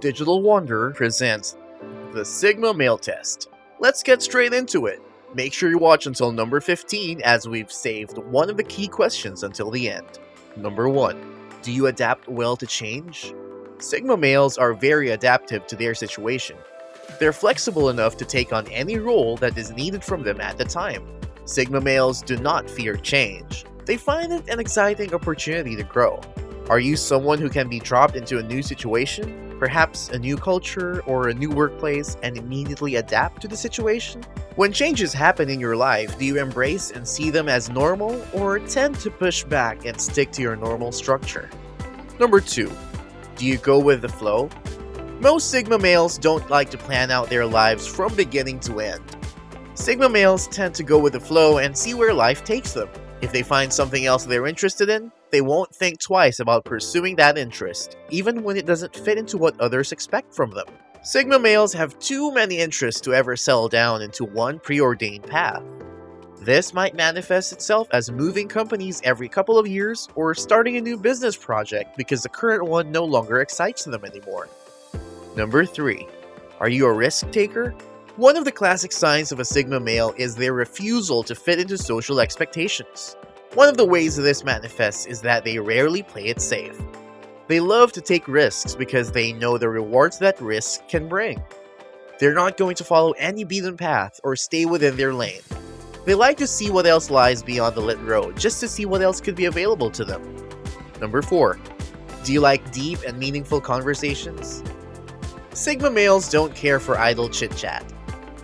Digital Wanderer presents the Sigma Male Test. Let's get straight into it. Make sure you watch until number 15 as we've saved one of the key questions until the end. Number 1. Do you adapt well to change? Sigma males are very adaptive to their situation. They're flexible enough to take on any role that is needed from them at the time. Sigma males do not fear change. They find it an exciting opportunity to grow. Are you someone who can be dropped into a new situation, perhaps a new culture or a new workplace, and immediately adapt to the situation? When changes happen in your life, do you embrace and see them as normal or tend to push back and stick to your normal structure? Number 2. Do you go with the flow? Most Sigma males don't like to plan out their lives from beginning to end. Sigma males tend to go with the flow and see where life takes them. If they find something else they're interested in, they won't think twice about pursuing that interest, even when it doesn't fit into what others expect from them. Sigma males have too many interests to ever settle down into one preordained path. This might manifest itself as moving companies every couple of years or starting a new business project because the current one no longer excites them anymore. Number 3. Are you a risk taker? One of the classic signs of a Sigma male is their refusal to fit into social expectations. One of the ways this manifests is that they rarely play it safe. They love to take risks because they know the rewards that risk can bring. They're not going to follow any beaten path or stay within their lane. They like to see what else lies beyond the lit road just to see what else could be available to them. Number 4. Do you like deep and meaningful conversations? Sigma males don't care for idle chit-chat.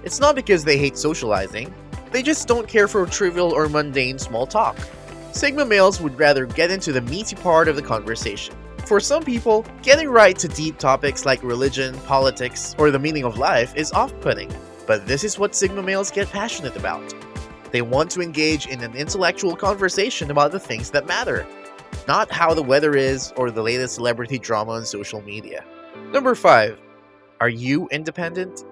It's not because they hate socializing, they just don't care for trivial or mundane small talk. Sigma males would rather get into the meaty part of the conversation. For some people, getting right to deep topics like religion, politics, or the meaning of life is off-putting. But this is what Sigma males get passionate about. They want to engage in an intellectual conversation about the things that matter, not how the weather is or the latest celebrity drama on social media. Number 5. Are you independent?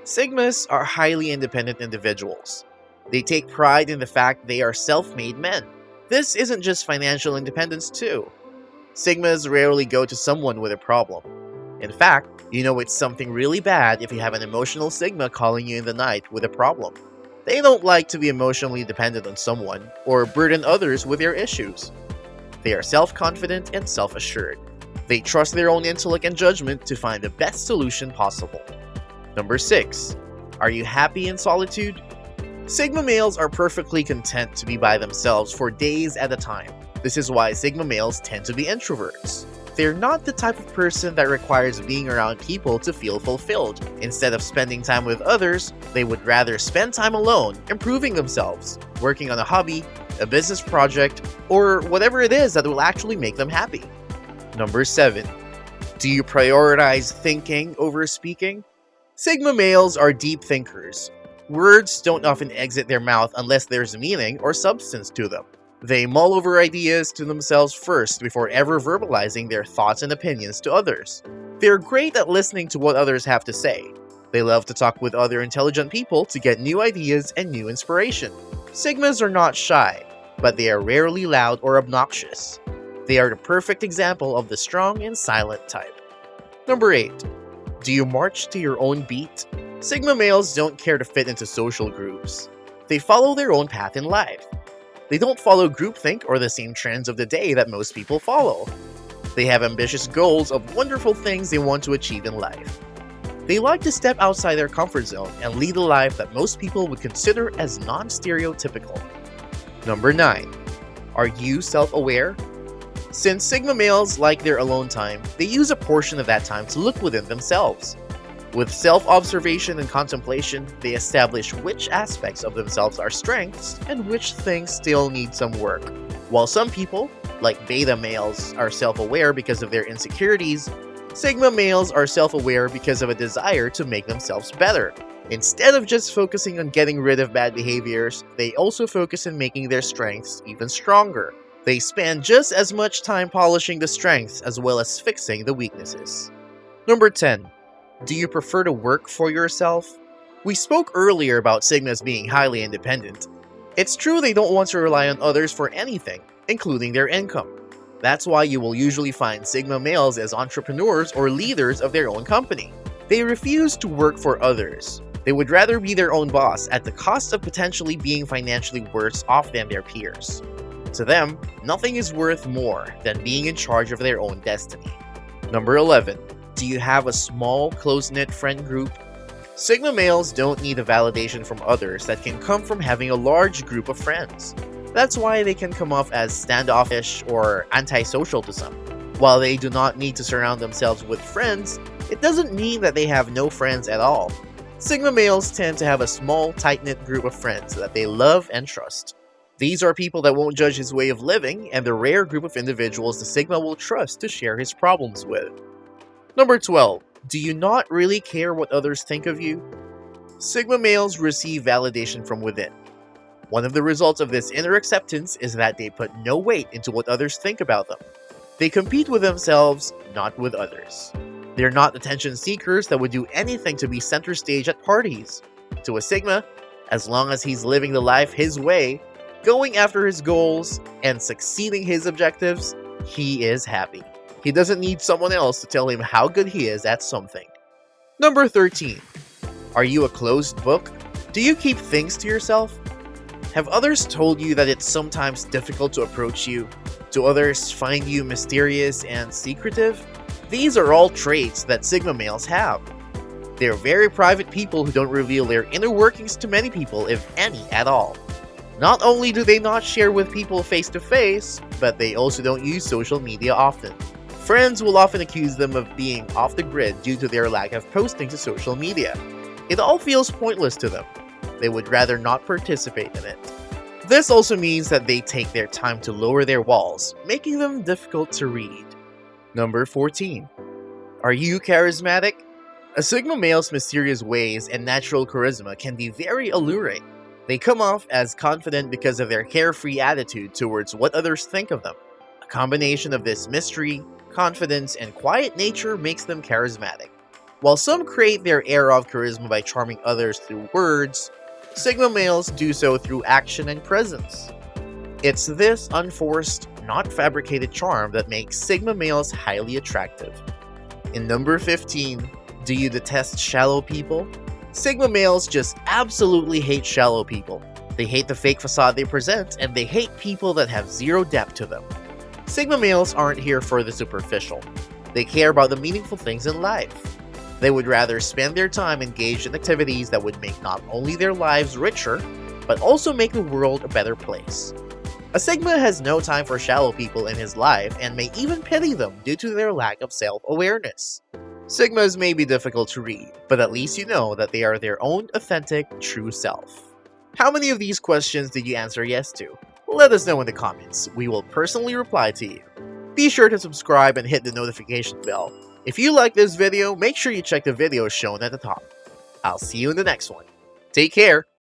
Sigmas are highly independent individuals. They take pride in the fact they are self-made men. This isn't just financial independence too. Sigmas rarely go to someone with a problem. In fact, you know it's something really bad if you have an emotional Sigma calling you in the night with a problem. They don't like to be emotionally dependent on someone or burden others with their issues. They are self-confident and self-assured. They trust their own intellect and judgment to find the best solution possible. Number 6. Are you happy in solitude? Sigma males are perfectly content to be by themselves for days at a time. This is why Sigma males tend to be introverts. They're not the type of person that requires being around people to feel fulfilled. Instead of spending time with others, they would rather spend time alone, improving themselves, working on a hobby, a business project, or whatever it is that will actually make them happy. Number 7. Do you prioritize thinking over speaking? Sigma males are deep thinkers. Words don't often exit their mouth unless there's meaning or substance to them. They mull over ideas to themselves first before ever verbalizing their thoughts and opinions to others. They're great at listening to what others have to say. They love to talk with other intelligent people to get new ideas and new inspiration. Sigmas are not shy, but they are rarely loud or obnoxious. They are the perfect example of the strong and silent type. Number 8. Do you march to your own beat? Sigma males don't care to fit into social groups. They follow their own path in life. They don't follow groupthink or the same trends of the day that most people follow. They have ambitious goals of wonderful things they want to achieve in life. They like to step outside their comfort zone and lead a life that most people would consider as non-stereotypical. Number 9. Are you self-aware? Since Sigma males like their alone time, they use a portion of that time to look within themselves. With self-observation and contemplation, they establish which aspects of themselves are strengths and which things still need some work. While some people, like beta males, are self-aware because of their insecurities, Sigma males are self-aware because of a desire to make themselves better. Instead of just focusing on getting rid of bad behaviors, they also focus on making their strengths even stronger. They spend just as much time polishing the strengths as well as fixing the weaknesses. Number 10. Do you prefer to work for yourself? We spoke earlier about Sigmas being highly independent. It's true they don't want to rely on others for anything, including their income. That's why you will usually find Sigma males as entrepreneurs or leaders of their own company. They refuse to work for others. They would rather be their own boss at the cost of potentially being financially worse off than their peers. To them, nothing is worth more than being in charge of their own destiny. Number 11. Do you have a small, close-knit friend group? Sigma males don't need a validation from others that can come from having a large group of friends. That's why they can come off as standoffish or antisocial to some. While they do not need to surround themselves with friends, it doesn't mean that they have no friends at all. Sigma males tend to have a small, tight-knit group of friends that they love and trust. These are people that won't judge his way of living and the rare group of individuals the Sigma will trust to share his problems with. Number 12. Do you not really care what others think of you? Sigma males receive validation from within. One of the results of this inner acceptance is that they put no weight into what others think about them. They compete with themselves, not with others. They're not attention seekers that would do anything to be center stage at parties. To a Sigma, as long as he's living the life his way, going after his goals, and succeeding his objectives, he is happy. He doesn't need someone else to tell him how good he is at something. Number 13. Are you a closed book? Do you keep things to yourself? Have others told you that it's sometimes difficult to approach you? Do others find you mysterious and secretive? These are all traits that Sigma males have. They're very private people who don't reveal their inner workings to many people, if any at all. Not only do they not share with people face to face, but they also don't use social media often. Friends will often accuse them of being off the grid due to their lack of posting to social media. It all feels pointless to them. They would rather not participate in it. This also means that they take their time to lower their walls, making them difficult to read. Number 14. Are you charismatic? A Sigma male's mysterious ways and natural charisma can be very alluring. They come off as confident because of their carefree attitude towards what others think of them. A combination of this mystery, confidence, and quiet nature makes them charismatic. While some create their air of charisma by charming others through words, Sigma males do so through action and presence. It's this unforced, not fabricated charm that makes Sigma males highly attractive. In number 15, do you detest shallow people? Sigma males just absolutely hate shallow people. They hate the fake facade they present, and they hate people that have zero depth to them. Sigma males aren't here for the superficial. They care about the meaningful things in life. They would rather spend their time engaged in activities that would make not only their lives richer, but also make the world a better place. A Sigma has no time for shallow people in his life and may even pity them due to their lack of self-awareness. Sigmas may be difficult to read, but at least you know that they are their own authentic, true self. How many of these questions did you answer yes to? Let us know in the comments. We will personally reply to you. Be sure to subscribe and hit the notification bell. If you like this video, make sure you check the videos shown at the top. I'll see you in the next one. Take care!